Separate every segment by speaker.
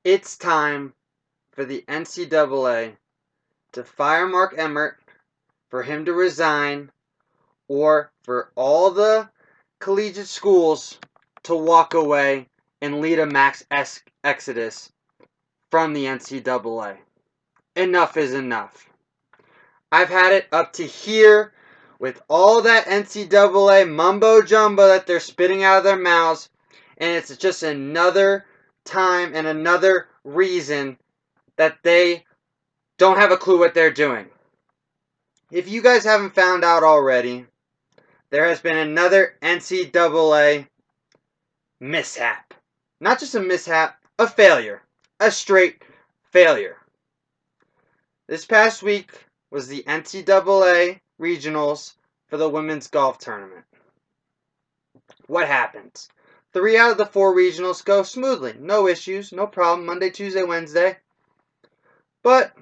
Speaker 1: It's time for the NCAA to fire Mark Emmert, for him to resign, or for all the collegiate schools to walk away and lead a mass exodus from the NCAA. Enough is enough. I've had it up to here with all that NCAA mumbo jumbo that they're spitting out of their mouths, and it's just another time and another reason that they don't have a clue what they're doing. If you guys haven't found out already, there has been another NCAA mishap. Not just a mishap, a failure. A straight failure. This past week was the NCAA regionals for the women's golf tournament. What happened? 3 out of the 4 regionals go smoothly. No issues, no problem. Monday, Tuesday, Wednesday. But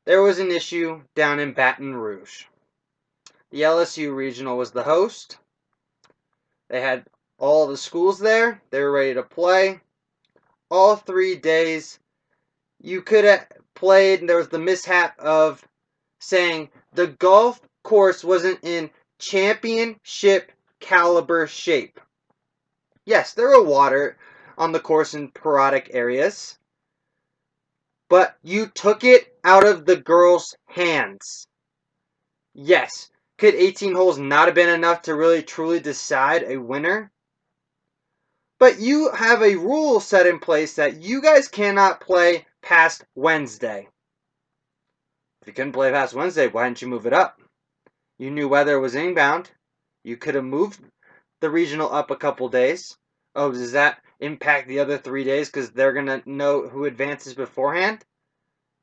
Speaker 1: there was an issue down in Baton Rouge. The LSU regional was the host. They had all the schools there. They were ready to play. All 3 days, you could have played, and there was the mishap of saying the golf course wasn't in championship caliber shape. Yes, there were water on the course in sporadic areas, but you took it out of the girls' hands. Yes, could 18 holes not have been enough to really truly decide a winner? But you have a rule set in place that you guys cannot play past Wednesday. If you couldn't play past Wednesday, why didn't you move it up? You knew weather was inbound. You could have moved the regional up a couple days. Oh, does that impact the other 3 days because they're going to know who advances beforehand?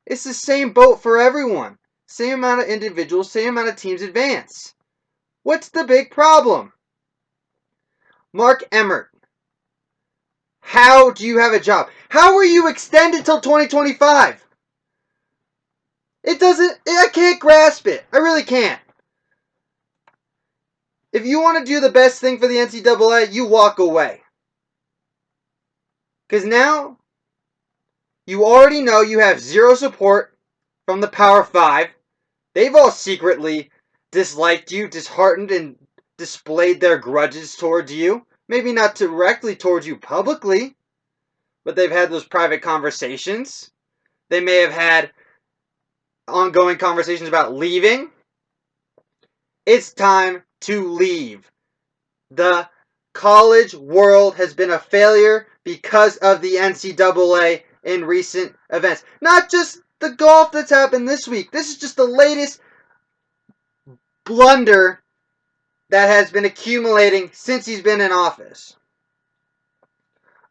Speaker 1: It's the same boat for everyone. Same amount of individuals, same amount of teams advance. What's the big problem? Mark Emmert, how do you have a job? How are you extended till 2025? I can't grasp it. I really can't. If you want to do the best thing for the NCAA, you walk away. Because now, you already know you have zero support from the Power 5. They've all secretly disliked you, disheartened, and displayed their grudges towards you. Maybe not directly towards you publicly, but they've had those private conversations. They may have had ongoing conversations about leaving. It's time to leave. The college world has been a failure because of the NCAA in recent events. Not just the golf that's happened this week. This is just the latest blunder that has been accumulating since he's been in office.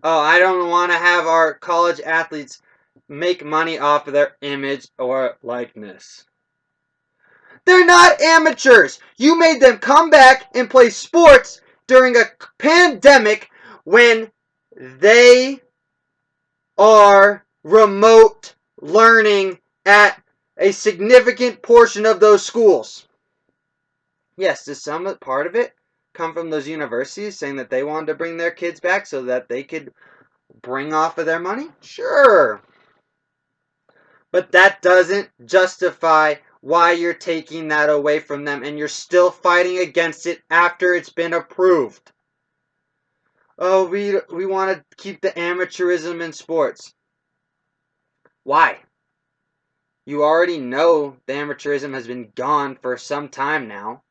Speaker 1: Oh, I don't want to have our college athletes make money off of their image or likeness. They're not amateurs. You made them come back and play sports during a pandemic when they are remote learning at a significant portion of those schools. Yes, does some part of it come from those universities saying that they wanted to bring their kids back so that they could bring off of their money? Sure. But that doesn't justify why you're taking that away from them and you're still fighting against it after it's been approved. Oh, we want to keep the amateurism in sports. Why? You already know the amateurism has been gone for some time now.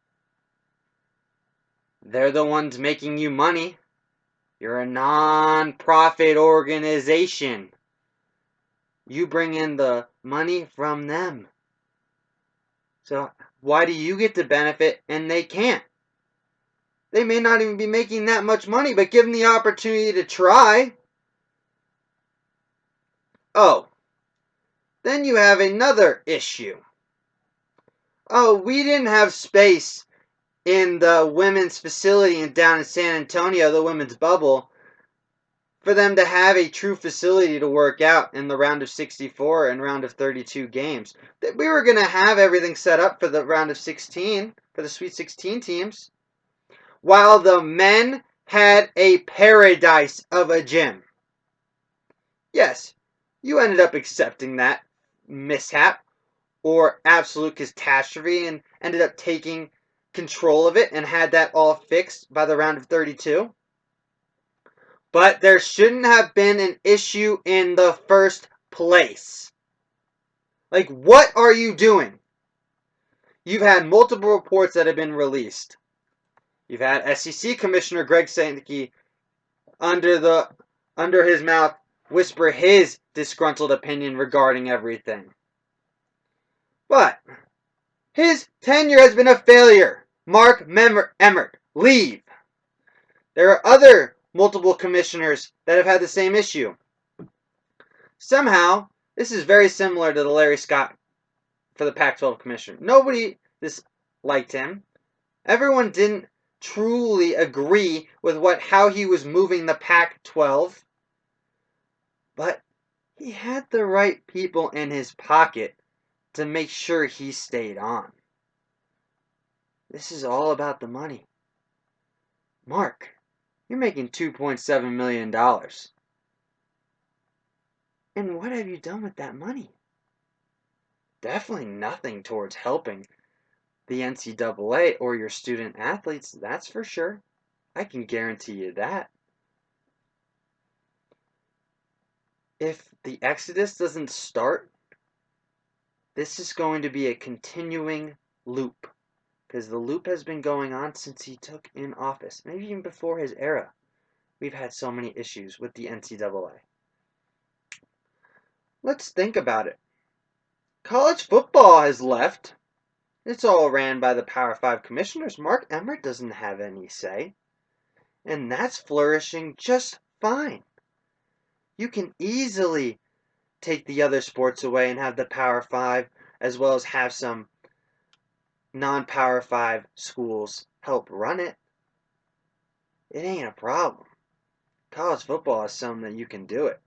Speaker 1: They're the ones making you money. You're a non-profit organization. You bring in the money from them. So why do you get to benefit and they can't? They may not even be making that much money, but give them the opportunity to try. Oh, then you have another issue. Oh, we didn't have space in the women's facility down in San Antonio, the women's bubble, for them to have a true facility to work out in the round of 64 and round of 32 games. We were going to have everything set up for the round of 16, for the Sweet 16 teams, while the men had a paradise of a gym. Yes, you ended up accepting that mishap or absolute catastrophe and ended up taking control of it and had that all fixed by the round of 32. But there shouldn't have been an issue in the first place. Like, what are you doing? You've had multiple reports that have been released. You've had SEC Commissioner Greg Sankey under his mouth whisper his disgruntled opinion regarding everything. But his tenure has been a failure. Mark Emmert, leave. There are other multiple commissioners that have had the same issue. Somehow, this is very similar to the Larry Scott for the Pac-12 commissioner. Nobody disliked him. Everyone didn't truly agree with how he was moving the Pac-12. But he had the right people in his pocket to make sure he stayed on. This is all about the money. Mark, you're making $2.7 million. And what have you done with that money? Definitely nothing towards helping the NCAA or your student athletes, that's for sure. I can guarantee you that. If the exodus doesn't start, this is going to be a continuing loop. Because the loop has been going on since he took in office. Maybe even before his era. We've had so many issues with the NCAA. Let's think about it. College football has left. It's all ran by the Power 5 commissioners. Mark Emmert doesn't have any say. And that's flourishing just fine. You can easily take the other sports away and have the Power 5, as well as have some non-Power 5 schools help run it. It ain't a problem. College football is something that you can do it.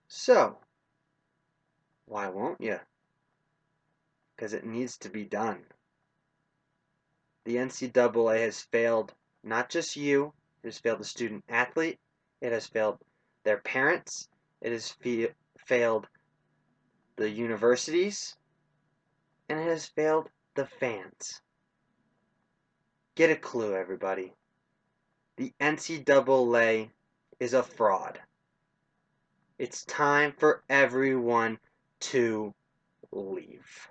Speaker 1: So, why won't you? Because it needs to be done. The NCAA has failed not just you, it has failed the student athlete, it has failed their parents, it has failed the universities, and it has failed the fans. Get a clue, everybody. The NCAA is a fraud. It's time for everyone to leave.